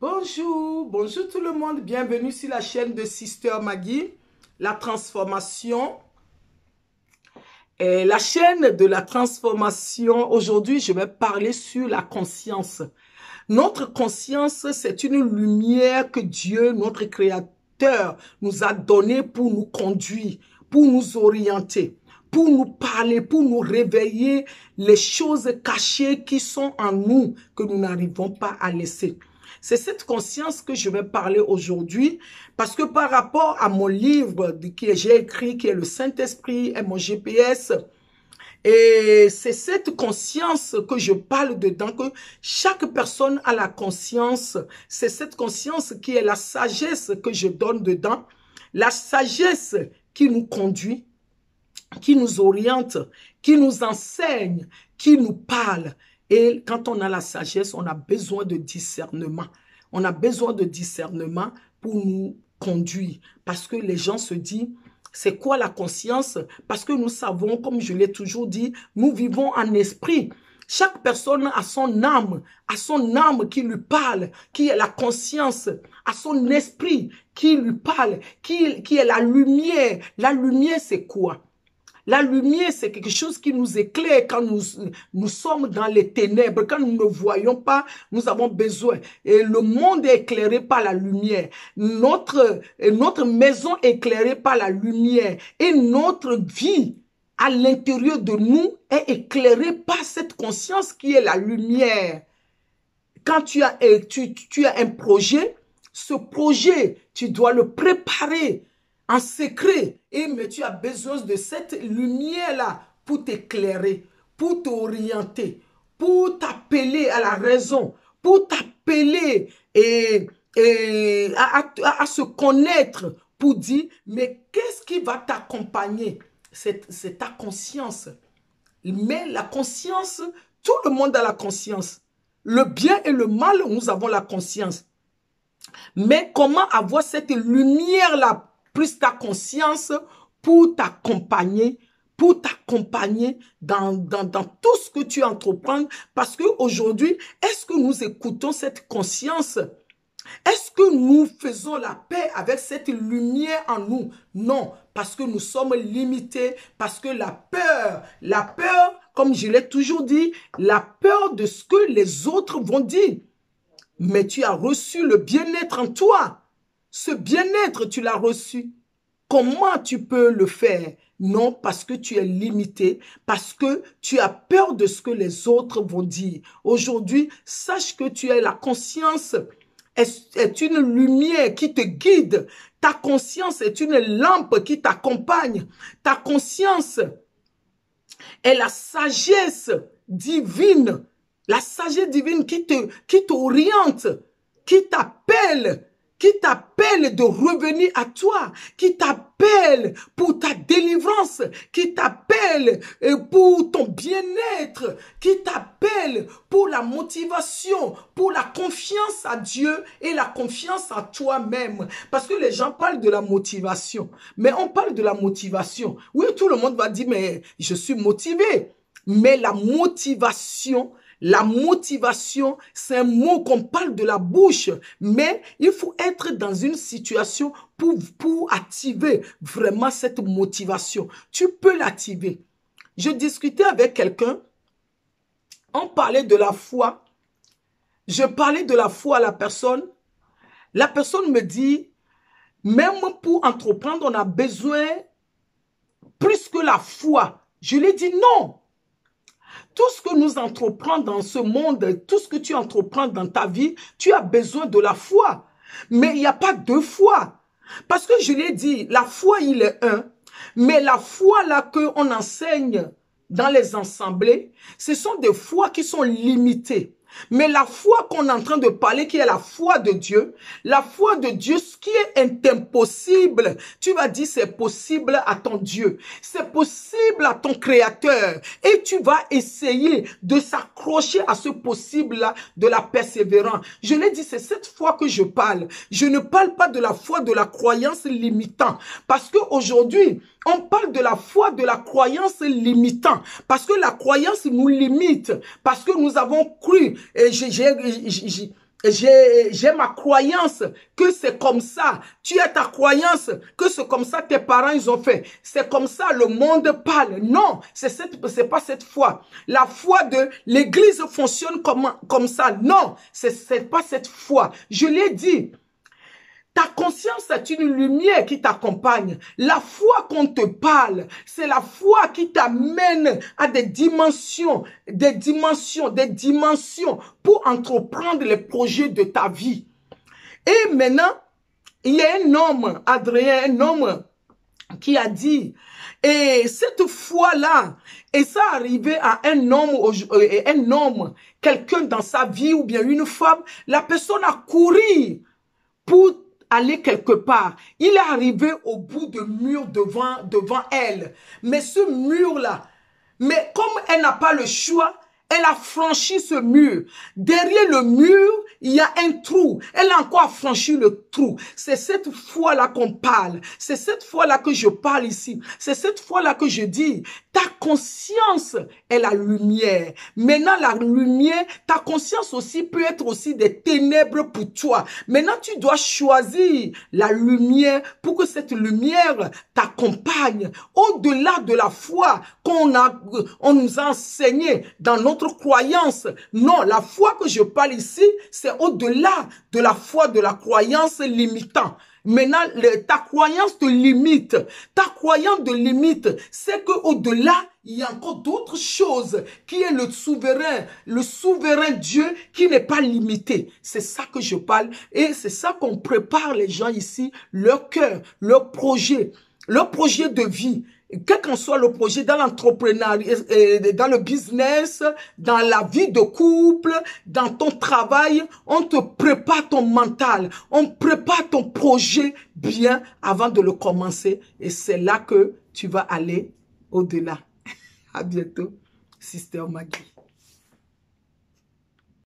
Bonjour, bonjour tout le monde, bienvenue sur la chaîne de Sister Maggie, la transformation. Et la chaîne de la transformation, aujourd'hui je vais parler sur la conscience. Notre conscience, c'est une lumière que Dieu, notre Créateur, nous a donnée pour nous conduire, pour nous orienter, pour nous parler, pour nous réveiller les choses cachées qui sont en nous, que nous n'arrivons pas à laisser. C'est cette conscience que je vais parler aujourd'hui parce que par rapport à mon livre que j'ai écrit, qui est le Saint-Esprit et mon GPS, et c'est cette conscience que je parle dedans, que chaque personne a la conscience. C'est cette conscience qui est la sagesse que je donne dedans, la sagesse qui nous conduit, qui nous oriente, qui nous enseigne, qui nous parle. Et quand on a la sagesse, on a besoin de discernement. On a besoin de discernement pour nous conduire. Parce que les gens se disent, c'est quoi la conscience? Parce que nous savons, comme je l'ai toujours dit, nous vivons en esprit. Chaque personne a son âme qui lui parle, qui est la conscience, a son esprit qui lui parle, qui est la lumière. La lumière, c'est quoi? La lumière, c'est quelque chose qui nous éclaire quand nous sommes dans les ténèbres, quand nous ne voyons pas, nous avons besoin. Et le monde est éclairé par la lumière. Notre maison est éclairée par la lumière. Et notre vie à l'intérieur de nous est éclairée par cette conscience qui est la lumière. Quand tu as un projet, ce projet, tu dois le préparer en secret, mais tu as besoin de cette lumière-là pour t'éclairer, pour t'orienter, pour t'appeler à la raison, pour t'appeler à se connaître, pour dire, mais qu'est-ce qui va t'accompagner? C'est ta conscience. Mais la conscience, tout le monde a la conscience. Le bien et le mal, nous avons la conscience. Mais comment avoir cette lumière-là, plus ta conscience, pour t'accompagner dans tout ce que tu entreprends. Parce qu'aujourd'hui, est-ce que nous écoutons cette conscience? Est-ce que nous faisons la paix avec cette lumière en nous? Non, parce que nous sommes limités, parce que la peur, comme je l'ai toujours dit, la peur de ce que les autres vont dire. Mais tu as reçu le bien-être en toi. Ce bien-être, tu l'as reçu. Comment tu peux le faire? Non, parce que tu es limité, parce que tu as peur de ce que les autres vont dire. Aujourd'hui, sache que tu as la conscience, est une lumière qui te guide. Ta conscience est une lampe qui t'accompagne. Ta conscience est la sagesse divine. La sagesse divine qui t'oriente, qui t'appelle de revenir à toi, qui t'appelle pour ta délivrance, qui t'appelle pour ton bien-être, qui t'appelle pour la motivation, pour la confiance à Dieu et la confiance à toi-même. Parce que les gens parlent de la motivation, mais on parle de la motivation. Oui, tout le monde va dire, mais je suis motivé. Mais la motivation, c'est un mot qu'on parle de la bouche, mais il faut être dans une situation pour activer vraiment cette motivation. Tu peux l'activer. Je discutais avec quelqu'un, on parlait de la foi. Je parlais de la foi à la personne. La personne me dit, même pour entreprendre, on a besoin plus que la foi. Je lui ai dit non. Tout ce que nous entreprenons dans ce monde, tout ce que tu entreprends dans ta vie, tu as besoin de la foi. Mais il n'y a pas deux foi. Parce que je l'ai dit, la foi, il est un. Mais la foi là qu'on enseigne dans les assemblées, ce sont des foi qui sont limitées. Mais la foi qu'on est en train de parler, qui est la foi de Dieu, ce qui est impossible, tu vas dire c'est possible à ton Dieu, c'est possible à ton Créateur, et tu vas essayer de s'accrocher à ce possible-là de la persévérance. Je l'ai dit, c'est cette foi que je parle. Je ne parle pas de la foi de la croyance limitante, parce qu'aujourd'hui, on parle de la foi de la croyance limitant, parce que la croyance nous limite, parce que nous avons cru. Et j'ai ma croyance que c'est comme ça. Tu as ta croyance que c'est comme ça tes parents ils ont fait. C'est comme ça le monde parle. Non, c'est pas cette foi. La foi de l'église fonctionne comme ça. Non, c'est pas cette foi. Je l'ai dit. Ta conscience est une lumière qui t'accompagne. La foi qu'on te parle, c'est la foi qui t'amène à des dimensions pour entreprendre les projets de ta vie. Et maintenant, il y a un homme, Adrien, un homme qui a dit, et cette foi-là, et ça arrivait à un homme, quelqu'un dans sa vie ou bien une femme, la personne a couru pour aller quelque part. Il est arrivé au bout du mur devant elle. Mais ce mur-là, mais comme elle n'a pas le choix, elle a franchi ce mur. Derrière le mur, il y a un trou. Elle a encore franchi le trou. C'est cette foi-là qu'on parle. C'est cette foi-là que je parle ici. C'est cette foi-là que je dis. Ta conscience est la lumière. Maintenant, la lumière, ta conscience aussi peut être aussi des ténèbres pour toi. Maintenant, tu dois choisir la lumière pour que cette lumière t'accompagne. Au-delà de la foi qu'on nous a enseigné dans notre croyance. Non, la foi que je parle ici, c'est au-delà de la foi de la croyance limitant. Maintenant, ta croyance te limite. Ta croyance te limite, c'est qu'au-delà, il y a encore d'autres choses qui est le souverain Dieu qui n'est pas limité. C'est ça que je parle et c'est ça qu'on prépare les gens ici, leur cœur, leur projet de vie. Quel qu'en soit le projet, dans l'entrepreneuriat, dans le business, dans la vie de couple, dans ton travail, on te prépare ton mental, on prépare ton projet bien avant de le commencer. Et c'est là que tu vas aller au-delà. À bientôt, Sister Maggie.